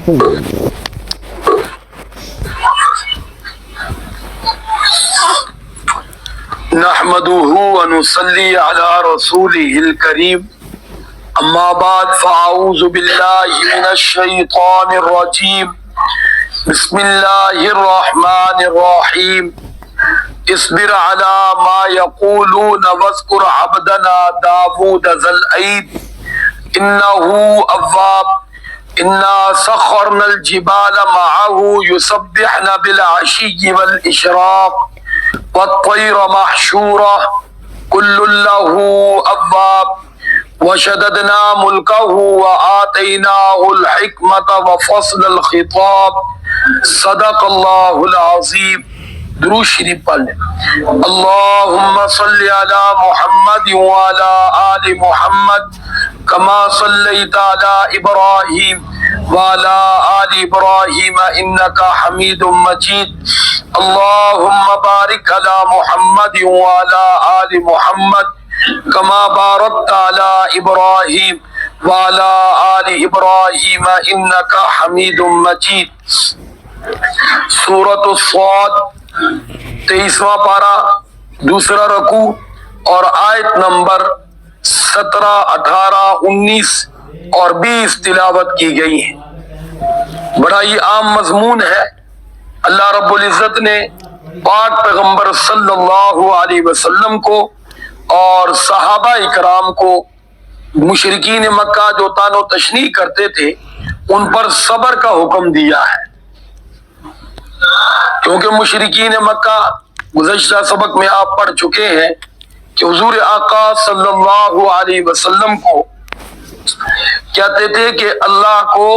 نحمده ونصلي على رسوله الكريم اما بعد فاعوذ بالله من الشيطان الرجيم بسم الله الرحمن الرحيم اصبر على ما يقولون واذكر عبدنا داود ذا الأيد انه اواب انا سخرنا الجبال معه يسبحن بالعشي والاشراق والطير محشورة كل له أواب وشددنا ملكه وآتيناه الحكمة وفصل الخطاب صدق الله العظيم. درود شریف پڑھ لیں. اللهم صل على محمد وعلى آل محمد كما صليت على إبراهيم وعلى آل إبراهيم إنك حميد مجيد. اللهم بارك على محمد وعلى آل محمد كما باركت على إبراهيم وعلى آل إبراهيم إنك حميد مجيد. سورۃ الصاد 23واں پارہ دوسرا رکوع اور آیت نمبر 17، 18، 19 اور 20 تلاوت کی گئی ہے. بڑا ہی عام مضمون ہے. اللہ رب العزت نے پاک پیغمبر صلی اللہ علیہ وسلم کو اور صحابہ اکرام کو مشرکین مکہ جو طعن و تشنیع کرتے تھے ان پر صبر کا حکم دیا ہے، کیونکہ مشرکین مکہ گزشتہ سبق میں آپ پڑھ چکے ہیں کہ حضور آقا صلی اللہ علیہ وسلم کو کہتے تھے کہ اللہ کو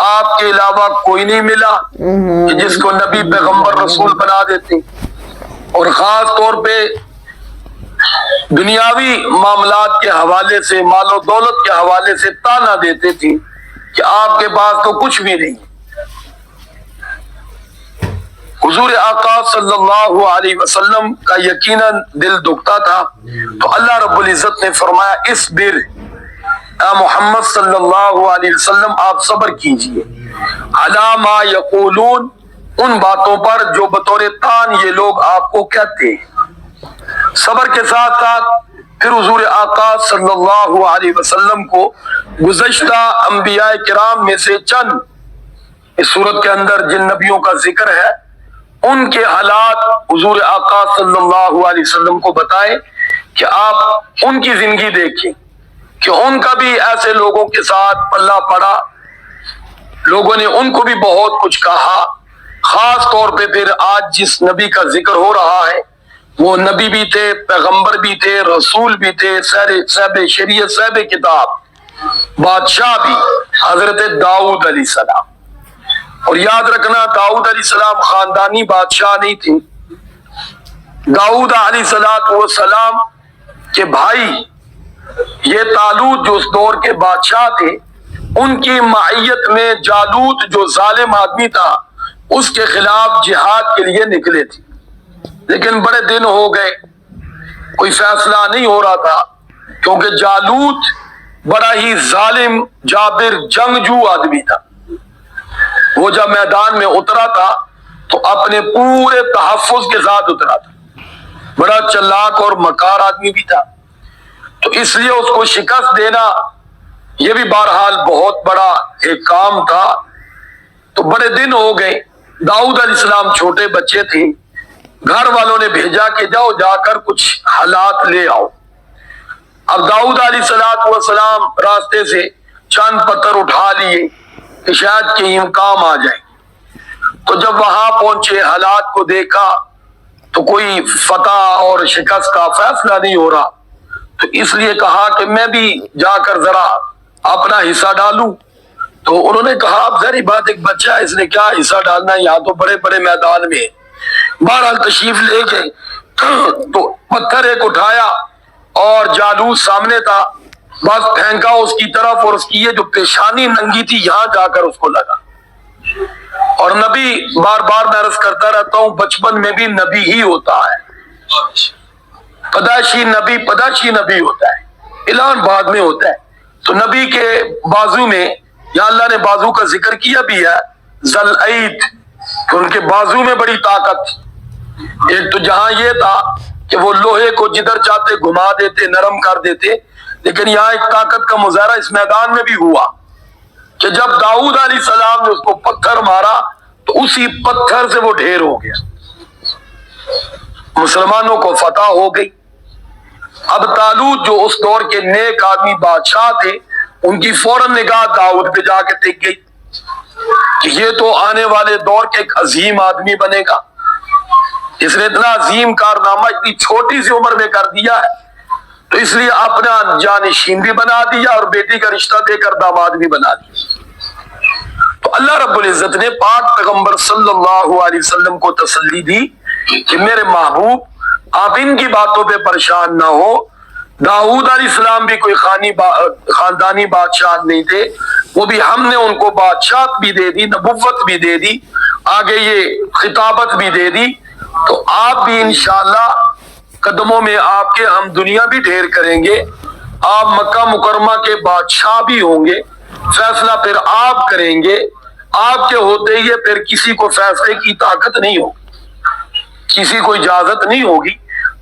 آپ کے علاوہ کوئی نہیں ملا کہ جس کو نبی پیغمبر رسول بنا دیتے، اور خاص طور پہ دنیاوی معاملات کے حوالے سے، مال و دولت کے حوالے سے طعنہ دیتے تھے کہ آپ کے پاس تو کچھ بھی نہیں. حضور آقا صلی اللہ علیہ وسلم کا یقیناً دل دکھتا تھا، تو اللہ رب العزت نے فرمایا اصبر، اے محمد صلی اللہ علیہ وسلم آپ صبر کیجئے، علی ما یقولون، ان باتوں پر جو بطور طعن یہ لوگ آپ کو کہتے ہیں. صبر کے ساتھ ساتھ پھر حضور آقا صلی اللہ علیہ وسلم کو گزشتہ انبیاء کرام میں سے چند، اس صورت کے اندر جن نبیوں کا ذکر ہے ان کے حالات حضور آقا صلی اللہ علیہ وسلم کو بتائیں کہ آپ ان کی زندگی دیکھیں کہ ان کا بھی ایسے لوگوں کے ساتھ پلہ پڑا، لوگوں نے ان کو بھی بہت کچھ کہا. خاص طور پہ پھر آج جس نبی کا ذکر ہو رہا ہے وہ نبی بھی تھے، پیغمبر بھی تھے، رسول بھی تھے، صاحب شریعت، صاحب کتاب، بادشاہ بھی، حضرت داؤد علیہ السلام. اور یاد رکھنا داؤد علیہ السلام خاندانی بادشاہ نہیں تھے. داؤد علیہ السلام کے بھائی یہ طالوت جو اس دور کے بادشاہ تھے، ان کی معیت میں جالوت جو ظالم آدمی تھا اس کے خلاف جہاد کے لیے نکلے تھے، لیکن بڑے دن ہو گئے کوئی فیصلہ نہیں ہو رہا تھا، کیونکہ جالوت بڑا ہی ظالم، جابر، جنگجو آدمی تھا. وہ جب میدان میں اترا تھا تو اپنے پورے تحفظ کے ساتھ اترا تھا. بڑا چلاک اور مکار آدمی بھی تھا، تو اس لیے اس کو شکست دینا یہ بھی بہرحال بہت بڑا ایک کام تھا. تو بڑے دن ہو گئے، داؤد علیہ السلام چھوٹے بچے تھے، گھر والوں نے بھیجا کہ جاؤ جا کر کچھ حالات لے آؤ. اب داؤد علیہ السلام راستے سے چند پتھر اٹھا لیے کہ شاید کہیں کام آ جائے. تو جب وہاں پہنچے حالات کو دیکھا تو کوئی فتح اور شکست کا فیصلہ نہیں ہو رہا، تو اس لیے کہا کہ میں بھی جا کر ذرا اپنا حصہ ڈالوں. تو انہوں نے کہا اب ظاہر بات ایک بچہ ہے، اس نے کیا حصہ ڈالنا ہے، یہاں تو بڑے بڑے میدان میں. بہرحال تشریف لے گئے تو پتھر ایک اٹھایا اور جالوت سامنے تھا، بس پھینکا اس کی طرف، اور اس کی یہ جو پیشانی ننگی تھی یہاں جا کر اس کو لگا. اور نبی بار بار میں عرض کرتا رہتا ہوں بچپن میں بھی نبی ہی ہوتا ہے، پداشی نبی ہوتا ہے، اعلان بعد میں ہوتا ہے. تو نبی کے بازو میں یا اللہ نے بازو کا ذکر کیا بھی ہے، ذل عید، کہ ان کے بازو میں بڑی طاقت تھی۔ ایک تو جہاں یہ تھا کہ وہ لوہے کو جدھر چاہتے گھما دیتے، نرم کر دیتے، لیکن یہاں ایک طاقت کا مظاہرہ اس میدان میں بھی ہوا کہ جب داؤد علیہ السلام نے اس کو پتھر مارا تو اسی پتھر سے وہ ڈھیر ہو گیا، مسلمانوں کو فتح ہو گئی۔ اب طالوت جو اس دور کے نیک آدمی بادشاہ تھے، ان کی فوراً نگاہ داؤد پہ جا کے ٹک گئی کہ یہ تو آنے والے دور کے ایک عظیم آدمی بنے گا، اس نے اتنا عظیم کارنامہ اتنی چھوٹی سی عمر میں کر دیا ہے، تو اس لیے اپنا جانشین بھی بنا دیا اور بیٹی کا رشتہ دے کر داماد بھی بنا دیا۔ تو اللہ رب العزت نے پاک پیغمبر صلی اللہ علیہ وسلم کو تسلی دی کہ میرے محبوب آپ ان کی باتوں پہ پریشان نہ ہو، داؤد علیہ السلام بھی کوئی خاندانی بادشاہ نہیں تھے، وہ بھی ہم نے ان کو بادشاہت بھی دے دی، نبوت بھی دے دی، آگے یہ خطابت بھی دے دی، تو آپ بھی انشاءاللہ قدموں میں آپ کے ہم دنیا بھی ڈھیر کریں گے، آپ مکہ مکرمہ کے بادشاہ بھی ہوں گے، فیصلہ پھر آپ کریں گے، آپ کے ہوتے ہی پھر کسی کو فیصلے کی طاقت نہیں ہوگی، کسی کو اجازت نہیں ہوگی۔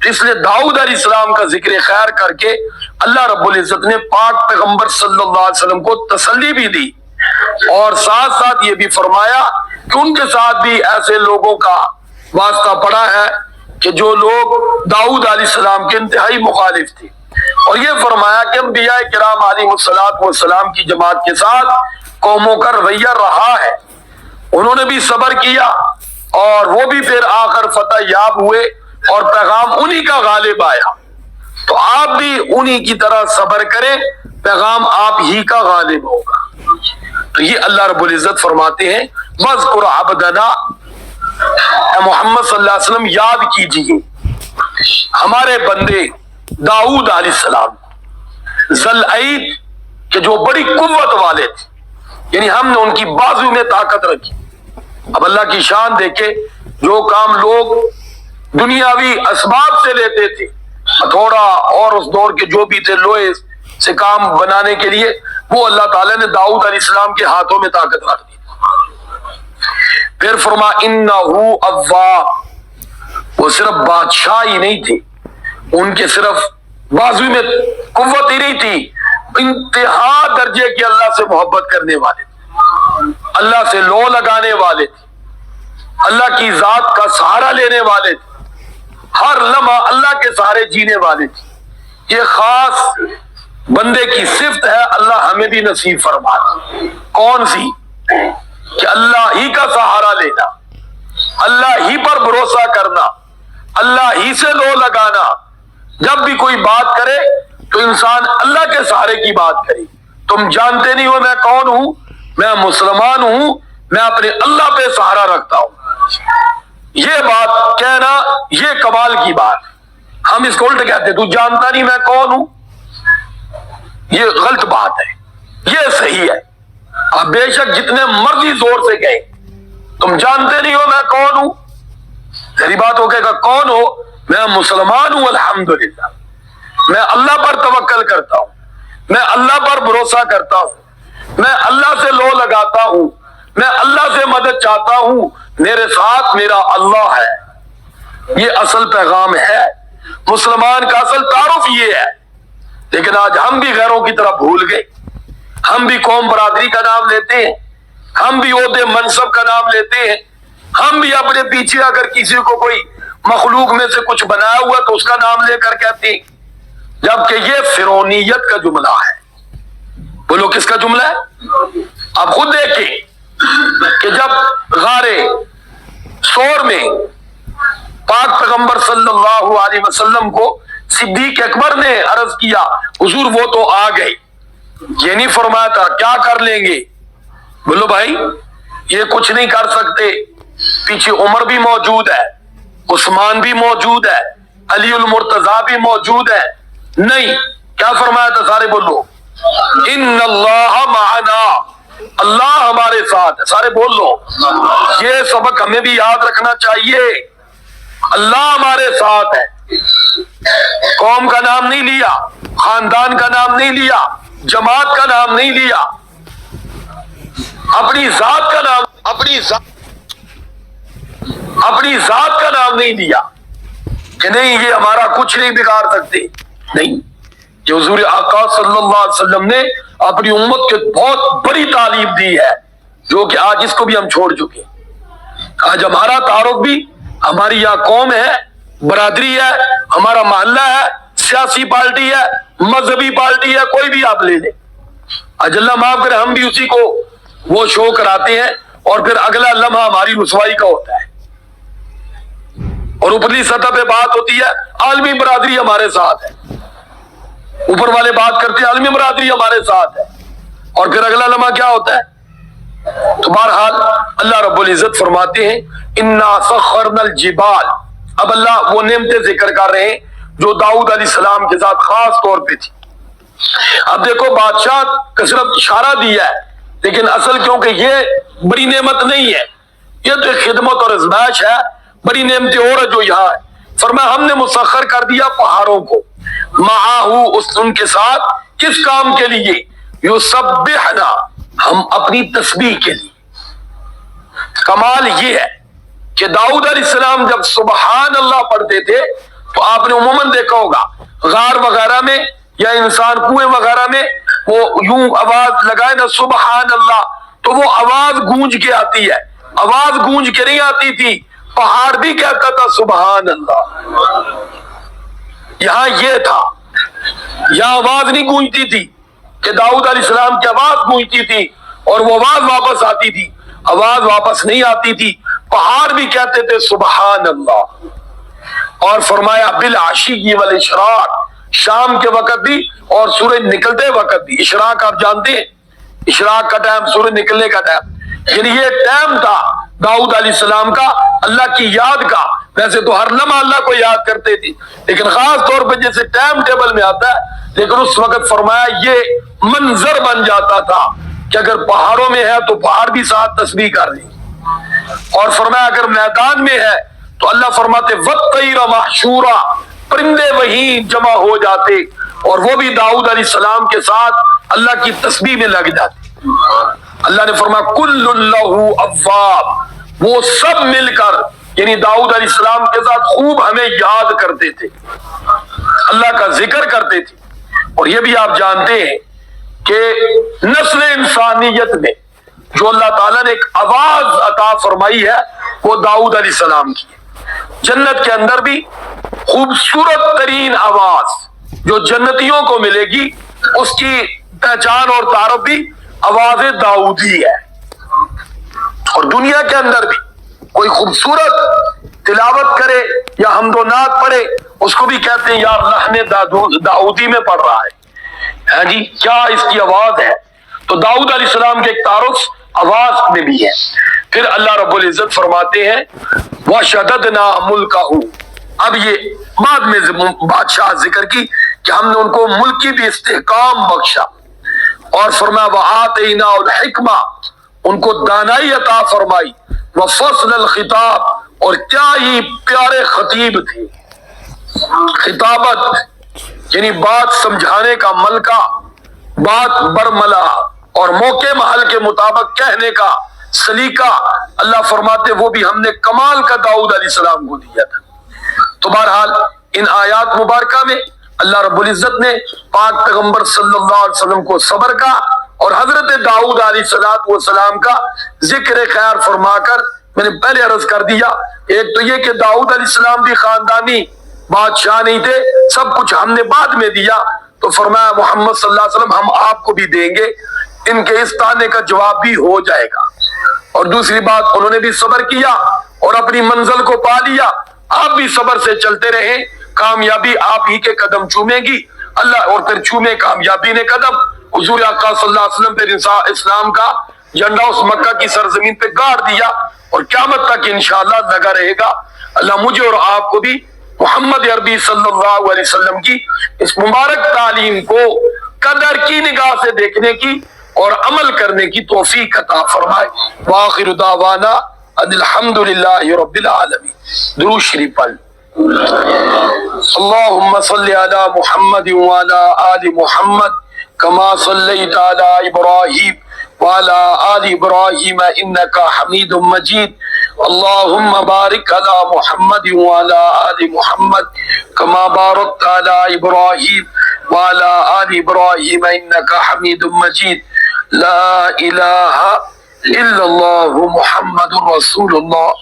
اس لیے داؤد علیہ السلام کا ذکر خیر کر کے اللہ رب العزت نے پاک پیغمبر صلی اللہ علیہ وسلم کو تسلی بھی دی، اور ساتھ ساتھ یہ بھی فرمایا کہ ان کے ساتھ بھی ایسے لوگوں کا واسطہ پڑا ہے کہ جو لوگ داؤد علیہ السلام کے انتہائی مخالف تھے، اور یہ فرمایا کہ انبیاء کرام علیہ السلام کی جماعت کے ساتھ قوموں کا رویہ رہا ہے، انہوں نے بھی صبر کیا اور وہ بھی پھر آخر فتح یاب ہوئے اور پیغام انہی کا غالب آیا، تو آپ بھی انہی کی طرح صبر کریں، پیغام آپ ہی کا غالب ہوگا۔ تو یہ اللہ رب العزت فرماتے ہیں وَاذْكُرْ عَبْدَنَا، اے محمد صلی اللہ علیہ وسلم یاد کیجئے ہمارے بندے داؤد علیہ السلام، ذل عید، کہ جو بڑی قوت والے تھے، یعنی ہم نے ان کی بازو میں طاقت رکھی۔ اب اللہ کی شان دیکھے، جو کام لوگ دنیاوی اسباب سے لیتے تھے، ہتھوڑا اور اس دور کے جو بھی تھے لوہے سے کام بنانے کے لیے، وہ اللہ تعالیٰ نے داؤد علیہ السلام کے ہاتھوں میں طاقت رکھ دی۔ پھر فرما انہو اواب، وہ صرف بادشاہ ہی نہیں تھے، ان کے صرف بازو میں قوت ہی نہیں تھی، انتہا درجے کے اللہ سے محبت کرنے والے تھے، اللہ سے لو لگانے والے تھے، اللہ کی ذات کا سہارا لینے والے تھے، ہر لمحہ اللہ کے سہارے جینے والے تھے۔ یہ خاص بندے کی صفت ہے، اللہ ہمیں بھی نصیب فرما دے۔ کون سی؟ کہ اللہ ہی کا سہارا لینا، اللہ ہی پر بھروسہ کرنا، اللہ ہی سے لو لگانا، جب بھی کوئی بات کرے تو انسان اللہ کے سہارے کی بات کرے۔ تم جانتے نہیں ہو میں کون ہوں، میں مسلمان ہوں، میں اپنے اللہ پہ سہارا رکھتا ہوں۔ یہ بات کہنا یہ کمال کی بات، ہم اس کو الٹ کہتے تو جانتا نہیں میں کون ہوں، یہ غلط بات ہے، یہ صحیح ہے۔ اب بے شک جتنے مرضی زور سے کہیں تم جانتے نہیں ہو میں کون ہوں، تیری بات ہو کہے گا کون ہو، میں مسلمان ہوں الحمدللہ، میں اللہ پر توکل کرتا ہوں، میں اللہ پر بھروسہ کرتا ہوں، میں اللہ سے لو لگاتا ہوں، میں اللہ سے مدد چاہتا ہوں، میرے ساتھ میرا اللہ ہے۔ یہ اصل پیغام ہے، مسلمان کا اصل تعارف یہ ہے۔ لیکن آج ہم بھی غیروں کی طرح بھول گئے، ہم بھی قوم برادری کا نام لیتے ہیں، ہم بھی عہدے منصب کا نام لیتے ہیں، ہم بھی اپنے پیچھے اگر کسی کو کوئی مخلوق میں سے کچھ بنایا ہوا تو اس کا نام لے کر کہتے ہیں، جبکہ یہ فرعونیت کا جملہ ہے۔ بولو کس کا جملہ ہے؟ آپ خود دیکھیں کہ جب غار ثور میں پاک پیغمبر صلی اللہ علیہ وسلم کو صدیق اکبر نے عرض کیا حضور وہ تو آ گئے، یہ نہیں فرمایا تھا کیا کر لیں گے، بولو بھائی یہ کچھ نہیں کر سکتے، پیچھے عمر بھی موجود ہے، عثمان بھی موجود ہے، علی المرتضیٰ بھی موجود ہے، نہیں کیا فرمایا تھا؟ سارے بولو ان اللہ معنا، اللہ ہمارے ساتھ ہے، سارے بول لو۔ یہ سبق ہمیں بھی یاد رکھنا چاہیے، اللہ ہمارے ساتھ ہے۔ قوم کا نام نہیں لیا، خاندان کا نام نہیں لیا، جماعت کا نام نہیں لیا، اپنی ذات کا نام نہیں دیا کہ نہیں یہ ہمارا کچھ نہیں بگاڑ سکتے. نہیں، یہ حضور آقا صلی اللہ علیہ وسلم نے اپنی امت کو بہت بڑی تعلیم دی ہے، جو کہ آج اس کو بھی ہم چھوڑ چکے. آج ہمارا تعارف بھی ہماری یہاں قوم ہے، برادری ہے، ہمارا محلہ ہے، سیاسی پارٹی ہے، مذہبی پارٹی ہے، کوئی بھی آپ لے لیں. آج اللہ معاف کرے ہم بھی اسی کو وہ شو کراتے ہیں اور پھر اگلا لمحہ ہماری رسوائی کا ہوتا ہے. اور اوپرلی سطح پہ بات ہوتی ہے عالمی برادری ہمارے ساتھ ہے، اوپر والے بات کرتے ہیں عالمی برادری ہمارے ساتھ ہے، اور پھر اگلا لمحہ کیا ہوتا ہے. تو بہرحال اللہ رب العزت فرماتے ہیں انا سخرنا الجبال. اب اللہ وہ نعمتیں ذکر کر رہے ہیں جو داؤد علیہ السلام کے ساتھ خاص طور پہ تھی. اب دیکھو بادشاہ کا صرف اشارہ دیا ہے، لیکن اصل کیونکہ یہ بڑی نعمت نہیں ہے، یہ تو ایک خدمت اور ازمائش ہے. بڑی نعمتیں اور ہے جو یہاں ہے. فرمایا ہم نے مسخر کر دیا پہاڑوں کو، معاہو ان کے ساتھ، کس کام کے لیے؟ یسبحنا، ہم اپنی تسبیح کے لیے. کمال یہ ہے کہ داؤد علیہ السلام جب سبحان اللہ پڑھتے تھے تو آپ نے عموماً دیکھا ہوگا غار وغیرہ میں یا انسان کنویں وغیرہ میں وہ یوں آواز لگائے نا سبحان اللہ، تو وہ آواز گونج کے آتی ہے. آواز گونج کے نہیں آتی تھی، پہاڑ بھی کہتا تھا سبحان اللہ. یہاں یہ تھا، یہاں آواز نہیں گونجتی تھی کہ داؤد علیہ السلام کی آواز گونجتی تھی اور وہ آواز واپس آتی تھی. آواز واپس نہیں آتی تھی، پہاڑ بھی کہتے تھے سبحان اللہ. اور فرمایا بالعشی والاشراق، شام کے وقت بھی اور سورج نکلتے وقت بھی. اشراق آپ جانتے ہیں، اشراق کا ٹائم سورج نکلنے کا ٹائم، یعنی یہ ٹائم تھا داؤد علیہ السلام کا اللہ کی یاد کا. ویسے تو ہر لمحہ اللہ کو یاد کرتے تھے، لیکن خاص طور پہ جیسے ٹائم ٹیبل میں آتا ہے. لیکن اس وقت فرمایا یہ منظر بن جاتا تھا کہ اگر پہاڑوں میں ہے تو پہاڑ بھی ساتھ تسبیح کر رہی، اور فرمایا اگر میدان میں ہے تو اللہ فرماتے وَالطَّيْرَ مَحْشُورًا، پرندے وہیں جمع ہو جاتے اور وہ بھی داؤد علیہ السلام کے ساتھ اللہ کی تسبیح میں لگ جاتے. اللہ نے فرمایا کُلٌّ لَّهُ أَوَّابٌ، وہ سب مل کر یعنی داؤد علیہ السلام کے ساتھ خوب ہمیں یاد کرتے تھے، اللہ کا ذکر کرتے تھے. اور یہ بھی آپ جانتے ہیں کہ نسل انسانیت میں جو اللہ تعالیٰ نے ایک آواز عطا فرمائی ہے وہ داؤد علیہ السلام کی ہے. جنت کے اندر بھی خوبصورت ترین آواز جو جنتیوں کو ملے گی، اس کی پہچان اور تعارف بھی آواز داؤدی ہے. اور دنیا کے اندر بھی کوئی خوبصورت تلاوت کرے یا حمد و نعت پڑھے، اس کو بھی کہتے ہیں یار لحن داؤدی میں پڑھ رہا ہے جی، کیا اس کی آواز ہے. تو داؤد علیہ السلام کے ایک تعارف آواز میں بھی ہے. پھر اللہ رب العزت فرماتے ہیں وَشَدَدْنَا مُلْكَهُ، اب یہ بعد میں بادشاہ ذکر کی کہ ہم نے ان کو ملک کی بھی استحکام بخشا. اور فرمایا وَآتَيْنَاهُ الْحِكْمَةَ، ان کو دانائی عطا فرمائی، وَفَصْلَ الْخِطَابِ، اور کیا ہی پیارے خطیب تھے. خطابت یعنی بات سمجھانے کا ملکہ، بات برملا اور موقع محل کے مطابق کہنے کا سلیقہ. اللہ فرماتے وہ بھی ہم نے کمال کا داؤد علیہ السلام کو دیا تھا. تو بہرحال ان آیات مبارکہ میں اللہ رب العزت نے پاک پیغمبر صلی اللہ علیہ وسلم کو صبر کا اور حضرت داؤد علیہ السلام کا ذکر خیر فرما کر میں نے پہلے عرض کر دیا. ایک تو یہ کہ داؤد علیہ السلام بھی خاندانی بادشاہ نہیں تھے، سب کچھ ہم نے بعد میں دیا. تو فرمایا محمد صلی اللہ علیہ وسلم ہم آپ کو بھی دیں گے، ان کے اس طعنے کا جواب بھی ہو جائے گا. اور دوسری بات انہوں نے بھی صبر کیا اور اپنی منزل کو پا لیا. آپ بھی صبر سے چلتے رہیں، کامیابی آپ ہی کے قدم چومے گی اللہ، اور پھر چومے کامیابی نے قدم. حضور آقا صلی اللہ علیہ وسلم پھر اسلام کا جھنڈا اس مکہ کی سرزمین پہ گاڑ دیا اور قیامت تک انشاءاللہ لگا رہے گا. اللہ مجھے اور آپ کو بھی محمد عربی صلی اللہ علیہ وسلم کی اس مبارک تعلیم کو قدر کی نگاہ سے دیکھنے کی اور عمل کرنے کی توفیق عطا فرمائے. وآخر دعوانا ان الحمدللہ رب العالمین. درود شریف پڑھ. اللہم صلی علی محمد وعلی آل محمد کما صلیت علی ابراہیم وعلى آل إبراهيم إنك حميد مجيد اللهم بارك على محمد وعلى آل محمد كما باركت على إبراهيم وعلى آل إبراهيم إنك حميد مجيد لا إله إلا الله محمد رسول الله